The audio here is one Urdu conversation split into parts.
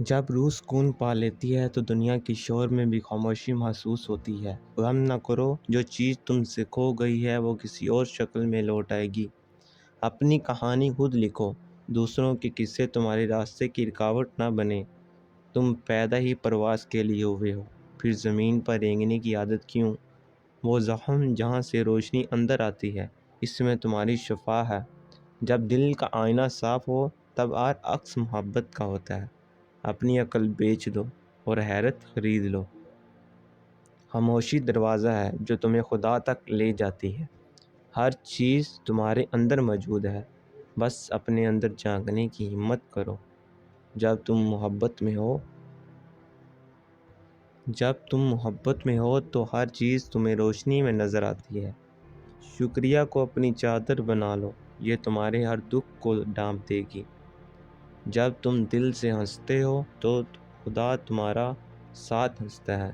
جب روح سکون پا لیتی ہے تو دنیا کی شور میں بھی خاموشی محسوس ہوتی ہے۔ غم نہ کرو، جو چیز تم سے کھو گئی ہے وہ کسی اور شکل میں لوٹ آئے گی۔ اپنی کہانی خود لکھو، دوسروں کے قصے تمہارے راستے کی رکاوٹ نہ بنے۔ تم پیدا ہی پرواز کے لیے ہوئے ہو، پھر زمین پر رینگنے کی عادت کیوں؟ وہ زخم جہاں سے روشنی اندر آتی ہے، اس میں تمہاری شفا ہے۔ جب دل کا آئینہ صاف ہو تب ہر عکس محبت کا ہوتا ہے۔ اپنی عقل بیچ دو اور حیرت خرید لو۔ خاموشی دروازہ ہے جو تمہیں خدا تک لے جاتی ہے۔ ہر چیز تمہارے اندر موجود ہے، بس اپنے اندر جھانکنے کی ہمت کرو۔ جب تم محبت میں ہو تو ہر چیز تمہیں روشنی میں نظر آتی ہے۔ شکریہ کو اپنی چادر بنا لو، یہ تمہارے ہر دکھ کو ڈھانپ دے گی۔ جب تم دل سے ہنستے ہو تو خدا تمہارا ساتھ ہنستا ہے۔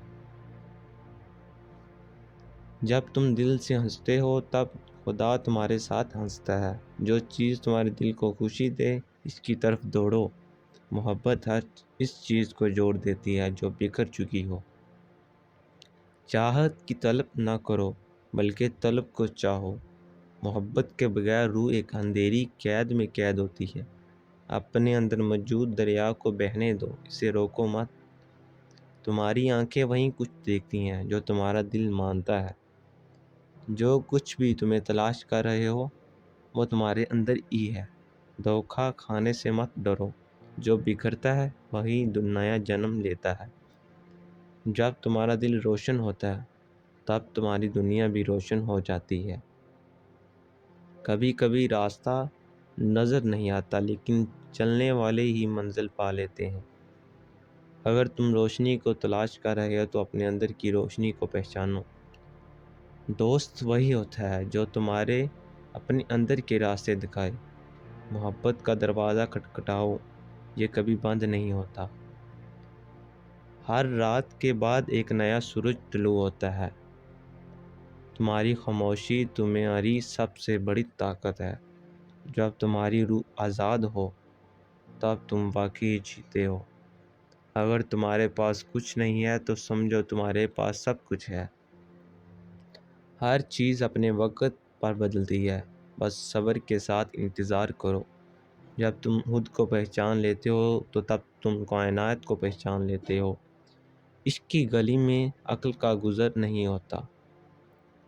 جب تم دل سے ہنستے ہو تب خدا تمہارے ساتھ ہنستا ہے۔ جو چیز تمہارے دل کو خوشی دے اس کی طرف دوڑو۔ محبت ہر اس چیز کو جوڑ دیتی ہے جو بکھر چکی ہو۔ چاہت کی طلب نہ کرو بلکہ طلب کو چاہو۔ محبت کے بغیر روح ایک اندھیری قید میں قید ہوتی ہے۔ اپنے اندر موجود دریا کو بہنے دو، اسے روکو مت۔ تمہاری آنکھیں وہی کچھ دیکھتی ہیں جو تمہارا دل مانتا ہے۔ جو کچھ بھی تمہیں تلاش کر رہے ہو وہ تمہارے اندر ہی ہے۔ دھوکہ کھانے سے مت ڈرو، جو بکھرتا ہے وہی نیا جنم لیتا ہے۔ جب تمہارا دل روشن ہوتا ہے تب تمہاری دنیا بھی روشن ہو جاتی ہے۔ کبھی کبھی راستہ نظر نہیں آتا لیکن چلنے والے ہی منزل پا لیتے ہیں۔ اگر تم روشنی کو تلاش کر رہے ہو تو اپنے اندر کی روشنی کو پہچانو۔ دوست وہی ہوتا ہے جو تمہارے اپنے اندر کے راستے دکھائے۔ محبت کا دروازہ کھٹکھٹاؤ، یہ کبھی بند نہیں ہوتا۔ ہر رات کے بعد ایک نیا سورج طلوع ہوتا ہے۔ تمہاری خاموشی تمہاری سب سے بڑی طاقت ہے۔ جب تمہاری روح آزاد ہو تب تم واقعی جیتے ہو۔ اگر تمہارے پاس کچھ نہیں ہے تو سمجھو تمہارے پاس سب کچھ ہے۔ ہر چیز اپنے وقت پر بدلتی ہے، بس صبر کے ساتھ انتظار کرو۔ جب تم خود کو پہچان لیتے ہو تو تب تم کائنات کو پہچان لیتے ہو۔ عشق کی گلی میں عقل کا گزر نہیں ہوتا۔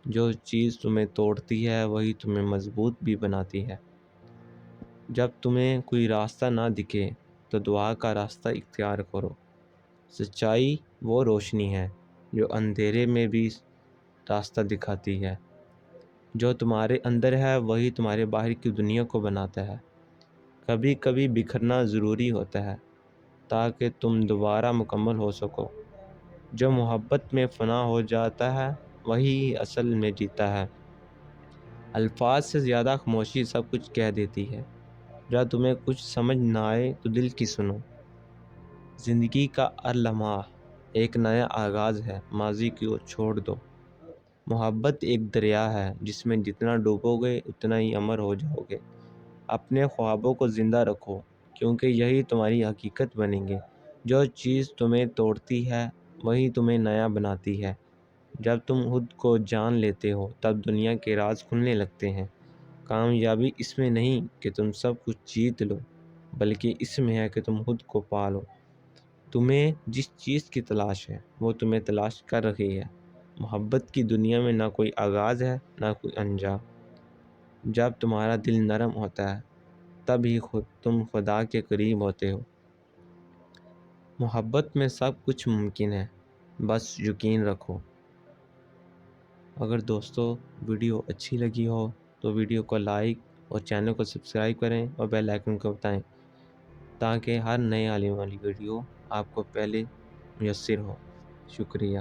جو چیز تمہیں توڑتی ہے وہی تمہیں مضبوط بھی بناتی ہے۔ جب تمہیں کوئی راستہ نہ دکھے تو دعا کا راستہ اختیار کرو۔ سچائی وہ روشنی ہے جو اندھیرے میں بھی راستہ دکھاتی ہے۔ جو تمہارے اندر ہے وہی تمہارے باہر کی دنیا کو بناتا ہے۔ کبھی کبھی بکھرنا ضروری ہوتا ہے تاکہ تم دوبارہ مکمل ہو سکو۔ جو محبت میں فنا ہو جاتا ہے وہی اصل میں جیتا ہے۔ الفاظ سے زیادہ خاموشی سب کچھ کہہ دیتی ہے۔ جب تمہیں کچھ سمجھ نہ آئے تو دل کی سنو۔ زندگی کا ہر لمحہ ایک نیا آغاز ہے، ماضی کو چھوڑ دو۔ محبت ایک دریا ہے جس میں جتنا ڈوبو گے اتنا ہی امر ہو جاؤ گے۔ اپنے خوابوں کو زندہ رکھو کیونکہ یہی تمہاری حقیقت بنیں گے۔ جو چیز تمہیں توڑتی ہے وہی تمہیں نیا بناتی ہے۔ جب تم خود کو جان لیتے ہو تب دنیا کے راز کھلنے لگتے ہیں۔ کامیابی اس میں نہیں کہ تم سب کچھ جیت لو، بلکہ اس میں ہے کہ تم خود کو پالو۔ تمہیں جس چیز کی تلاش ہے وہ تمہیں تلاش کر رہی ہے۔ محبت کی دنیا میں نہ کوئی آغاز ہے نہ کوئی انجام۔ جب تمہارا دل نرم ہوتا ہے تب ہی تم خدا کے قریب ہوتے ہو۔ محبت میں سب کچھ ممکن ہے، بس یقین رکھو۔ اگر دوستو ویڈیو اچھی لگی ہو تو ویڈیو کو لائک اور چینل کو سبسکرائب کریں اور بیل آئیکن کو بتائیں تاکہ ہر نئے آنے والی ویڈیو آپ کو پہلے میسر ہو۔ شکریہ۔